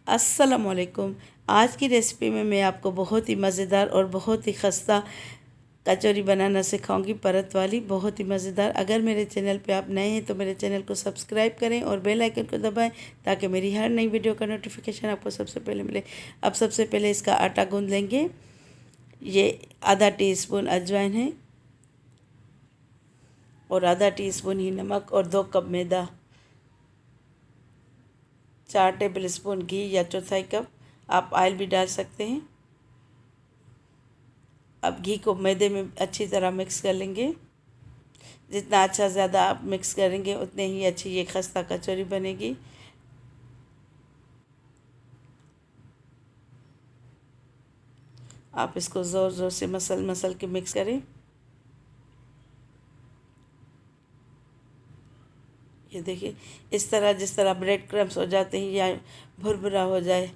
अस्सलामुअलैकुम। आज की रेसिपी में मैं आपको बहुत ही मज़ेदार और बहुत ही खस्ता कचौरी बनाना सिखाऊंगी, परत वाली, बहुत ही मज़ेदार। अगर मेरे चैनल पे आप नए हैं तो मेरे चैनल को सब्सक्राइब करें और बेल आइकन को दबाएं ताकि मेरी हर नई वीडियो का नोटिफिकेशन आपको सबसे पहले मिले। अब सबसे पहले इसका आटा गूंद लेंगे। ये आधा टीस्पून अजवाइन है और आधा टीस्पून ही नमक और 2 कप मैदा, 4 टेबल स्पून घी या चौथाई कप, आप ऑयल भी डाल सकते हैं। अब घी को मैदे में अच्छी तरह मिक्स कर लेंगे। जितना अच्छा ज़्यादा आप मिक्स करेंगे उतने ही अच्छी ये खस्ता कचौरी बनेगी। आप इसको ज़ोर ज़ोर से मसल मसल के मिक्स करें। ये देखिए, इस तरह जिस तरह ब्रेड क्रम्स हो जाते हैं या भुरभुरा हो जाए,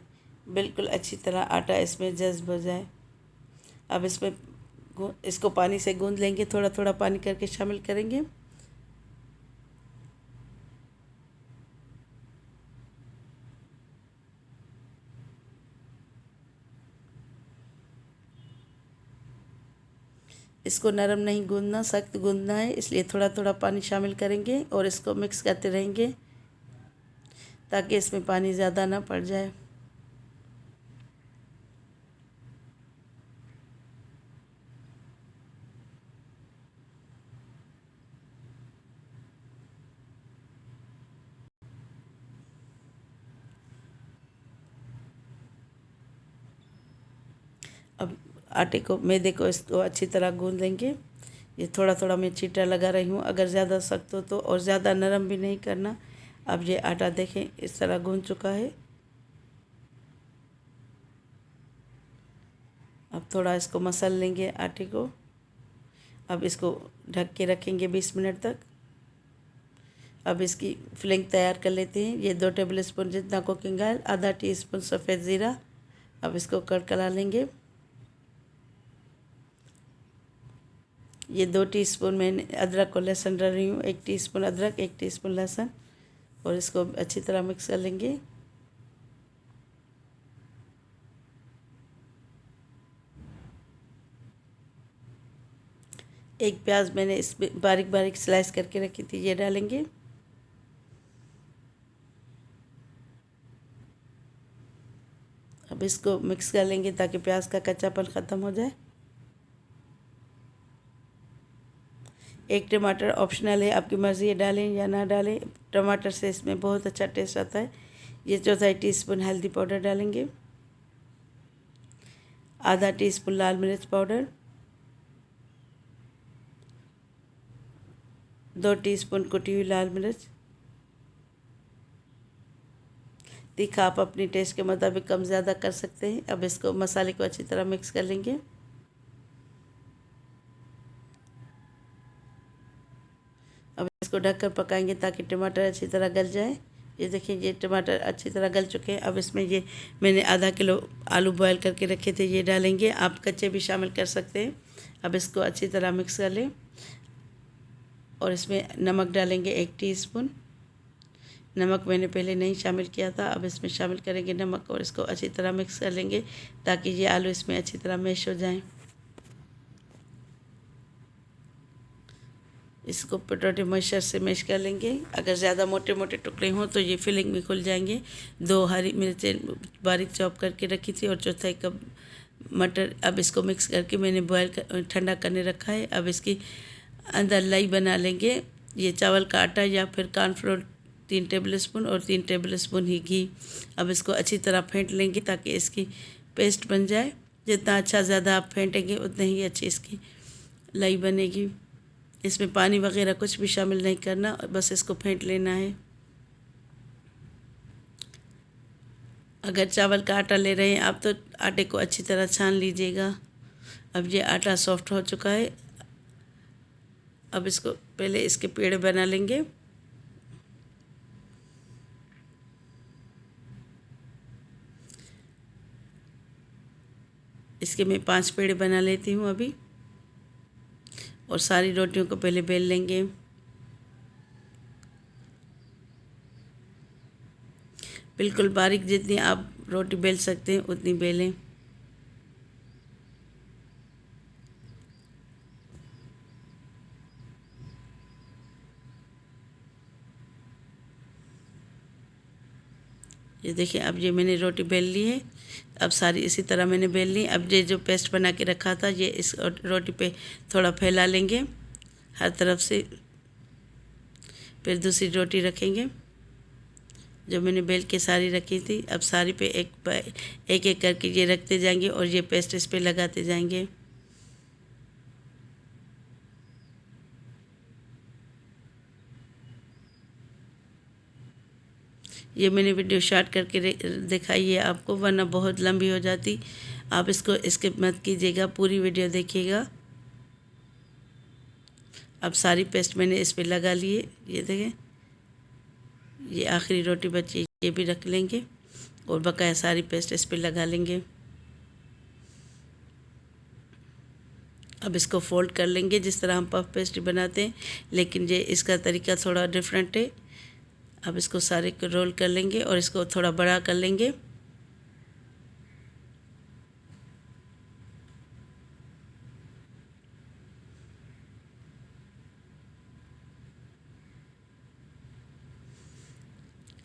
बिल्कुल अच्छी तरह आटा इसमें जज्ब हो जाए। अब इसको पानी से गूंद लेंगे, थोड़ा थोड़ा पानी करके शामिल करेंगे। इसको नरम नहीं गूंदना, सख्त गूंदना है, इसलिए थोड़ा थोड़ा पानी शामिल करेंगे और इसको मिक्स करते रहेंगे ताकि इसमें पानी ज़्यादा ना पड़ जाए। अब आटे को, मैदे को, इसको अच्छी तरह गूंद लेंगे। ये थोड़ा थोड़ा मैं चीटा लगा रही हूँ, अगर ज़्यादा सख्त हो तो, और ज़्यादा नरम भी नहीं करना। अब ये आटा देखें इस तरह गूंद चुका है। अब थोड़ा इसको मसल लेंगे आटे को। अब इसको ढक के रखेंगे 20 मिनट तक। अब इसकी फिलिंग तैयार कर लेते हैं। ये 2 टेबल स्पून जितना कुकिंग ऑयल, आधा टीस्पून सफ़ेद ज़ीरा। अब इसको कड़कड़ा लेंगे। ये 2 टीस्पून मैंने अदरक और लहसुन डाल रही हूँ, 1 टीस्पून अदरक, 1 टीस्पून लहसुन, और इसको अच्छी तरह मिक्स कर लेंगे। एक प्याज मैंने इस बारीक बारीक स्लाइस करके रखी थी, ये डालेंगे। अब इसको मिक्स कर लेंगे ताकि प्याज का कच्चापन ख़त्म हो जाए। एक टमाटर ऑप्शनल है, आपकी मर्ज़ी है डालें या ना डालें। टमाटर से इसमें बहुत अच्छा टेस्ट आता है। ये चौथाई टीस्पून हल्दी पाउडर डालेंगे, आधा टीस्पून लाल मिर्च पाउडर, 2 टीस्पून कुटी हुई लाल मिर्च। तीखा आप अपनी टेस्ट के मुताबिक कम ज़्यादा कर सकते हैं। अब इसको, मसाले को अच्छी तरह मिक्स कर लेंगे। अब इसको ढककर पकाएंगे ताकि टमाटर अच्छी तरह गल जाए। ये देखिए, ये टमाटर अच्छी तरह गल चुके हैं। अब इसमें ये मैंने आधा किलो आलू बॉयल करके रखे थे, ये डालेंगे। आप कच्चे भी शामिल कर सकते हैं। अब इसको अच्छी तरह मिक्स कर लें और इसमें नमक डालेंगे 1 टीस्पून। नमक मैंने पहले नहीं शामिल किया था, अब इसमें शामिल करेंगे नमक और इसको अच्छी तरह मिक्स कर लेंगे ताकि ये आलू इसमें अच्छी तरह मैश हो जाएं। इसको पोटैटो मैशर से मैश कर लेंगे। अगर ज़्यादा मोटे मोटे टुकड़े हों तो ये फिलिंग में खुल जाएंगे। 2 हरी मिर्चें बारीक चॉप करके रखी थी और चौथाई कप मटर। अब इसको मिक्स करके मैंने ठंडा करने रखा है। अब इसकी अंदर लाई बना लेंगे। ये चावल का आटा या फिर कॉर्नफ्लोर 3 टेबल स्पून और 3 टेबल स्पून ही घी। अब इसको अच्छी तरह फेंट लेंगे ताकि इसकी पेस्ट बन जाए। जितना अच्छा ज़्यादा आप फेंटेंगे उतनी ही अच्छी इसकी लाई बनेगी। इसमें पानी वगैरह कुछ भी शामिल नहीं करना, बस इसको फेंट लेना है। अगर चावल का आटा ले रहे हैं आप तो आटे को अच्छी तरह छान लीजिएगा। अब ये आटा सॉफ्ट हो चुका है। अब इसको पहले इसके पेड़ बना लेंगे। इसके मैं 5 पेड़ बना लेती हूँ अभी, और सारी रोटियों को पहले बेल लेंगे। बिल्कुल बारीक, जितनी आप रोटी बेल सकते हैं उतनी बेलें। ये देखिए अब ये मैंने रोटी बेल ली है। अब सारी इसी तरह मैंने बेल ली। अब ये जो पेस्ट बना के रखा था ये इस रोटी पे थोड़ा फैला लेंगे हर तरफ से। फिर दूसरी रोटी रखेंगे जो मैंने बेल के सारी रखी थी। अब सारी पे एक एक करके ये रखते जाएंगे और ये पेस्ट इस पे लगाते जाएंगे। ये मैंने वीडियो शॉर्ट करके दिखाई है आपको, वरना बहुत लंबी हो जाती। आप इसको स्किप मत कीजिएगा, पूरी वीडियो देखिएगा। अब सारी पेस्ट मैंने इस पे लगा लिए। ये देखें, ये आखिरी रोटी बची, ये भी रख लेंगे और बकाया सारी पेस्ट इस पे लगा लेंगे। अब इसको फोल्ड कर लेंगे जिस तरह हम पफ पेस्ट्री बनाते हैं, लेकिन ये इसका तरीका थोड़ा डिफरेंट है। अब इसको सारे को रोल कर लेंगे और इसको थोड़ा बड़ा कर लेंगे।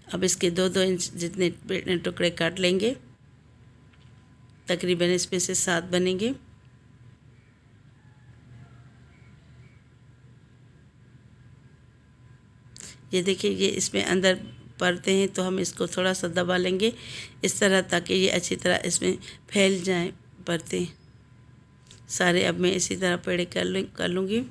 अब इसके 2-2 इंच जितने टुकड़े काट लेंगे। तकरीबन इसमें से 7 बनेंगे। ये देखिए, ये इसमें अंदर पड़ते हैं तो हम इसको थोड़ा सा दबा लेंगे इस तरह, ताकि ये अच्छी तरह इसमें फैल जाएं परतें सारे। अब मैं इसी तरह पेड़े कर लूँगी।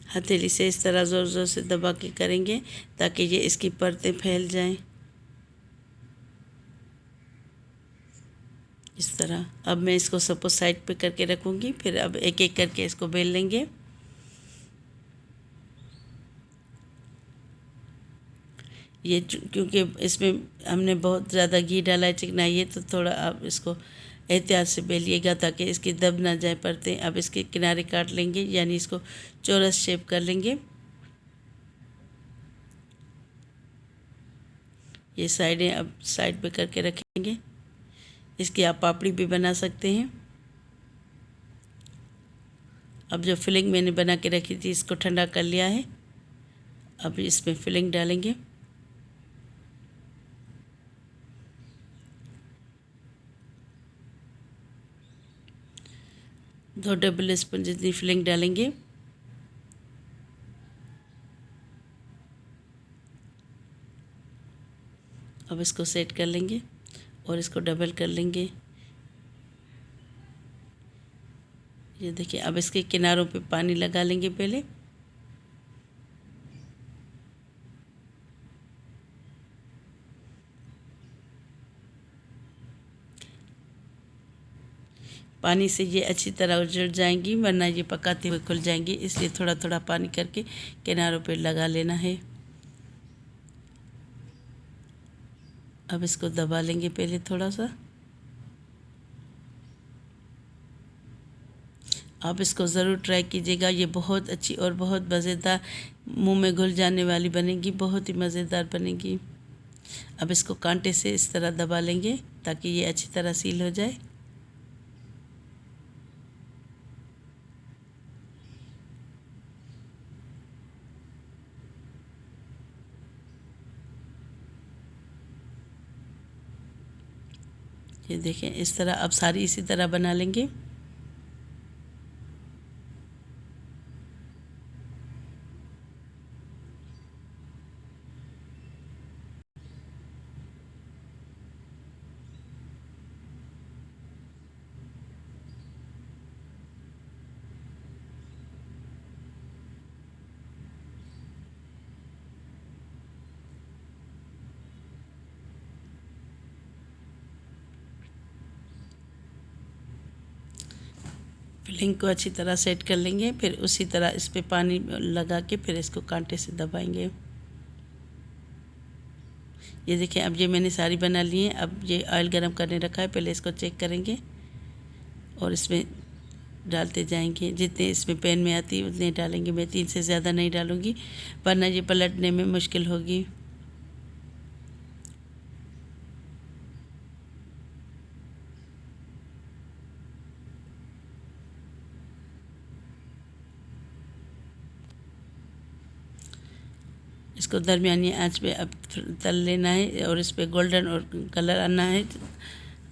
हथेली से इस तरह ज़ोर ज़ोर से दबा के करेंगे ताकि ये इसकी परतें फैल जाएं इस तरह। अब मैं इसको सपोज साइड पे करके रखूँगी। फिर अब एक एक करके इसको बेल लेंगे। ये क्योंकि इसमें हमने बहुत ज़्यादा घी डाला है, चिकनाई है, तो थोड़ा आप इसको एहतियात से बेलिएगा ताकि इसकी दब ना जाए परतें। अब इसके किनारे काट लेंगे, यानी इसको चौरस शेप कर लेंगे। ये साइडें अब साइड पे करके रखेंगे। इसकी आप पापड़ी भी बना सकते हैं। अब जो फिलिंग मैंने बना के रखी थी इसको ठंडा कर लिया है। अब इसमें फिलिंग डालेंगे। दो टेबल स्पून जितनी फिलिंग डालेंगे। अब इसको सेट कर लेंगे और इसको डबल कर लेंगे। ये देखिए, अब इसके किनारों पे पानी लगा लेंगे पहले। पानी से ये अच्छी तरह उजड़ जाएंगी, वरना ये पकाते हुए खुल जाएंगी, इसलिए थोड़ा थोड़ा पानी करके किनारों पे लगा लेना है। अब इसको दबा लेंगे पहले थोड़ा सा। आप इसको ज़रूर ट्राई कीजिएगा, ये बहुत अच्छी और बहुत मज़ेदार, मुंह में घुल जाने वाली बनेगी, बहुत ही मज़ेदार बनेगी। अब इसको कांटे से इस तरह दबा लेंगे ताकि ये अच्छी तरह सील हो जाए। ये देखें, इस तरह अब सारी इसी तरह बना लेंगे। फिलिंग को अच्छी तरह सेट कर लेंगे। फिर उसी तरह इस पे पानी लगा के फिर इसको कांटे से दबाएंगे। ये देखिए, अब ये मैंने सारी बना ली है। अब ये ऑयल गरम करने रखा है, पहले इसको चेक करेंगे और इसमें डालते जाएंगे। जितने इसमें पैन में आती है उतने डालेंगे। मैं 3 से ज़्यादा नहीं डालूँगी वरना ये पलटने में मुश्किल होगी। इसको दरमियानी आंच पे अब तल लेना है और इस पे गोल्डन और कलर आना है,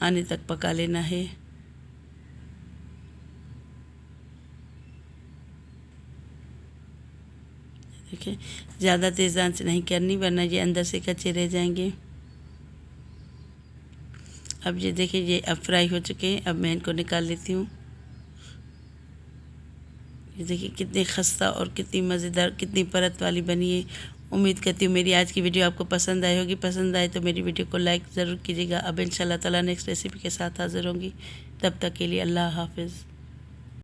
आने तक पका लेना है। देखिए ज़्यादा तेज़ आंच नहीं करनी वरना ये अंदर से कच्चे रह जाएंगे। अब ये देखिए ये अब फ्राई हो चुके हैं। अब मैं इनको निकाल लेती हूँ। ये देखिए कितने खस्ता और कितनी मज़ेदार, कितनी परत वाली बनी है। उम्मीद करती हूँ मेरी आज की वीडियो आपको पसंद आई होगी। पसंद आए तो मेरी वीडियो को लाइक ज़रूर कीजिएगा। अब इंशाल्लाह ताला नेक्स्ट रेसिपी के साथ हाज़िर होंगी। तब तक के लिए अल्लाह हाफ़िज़।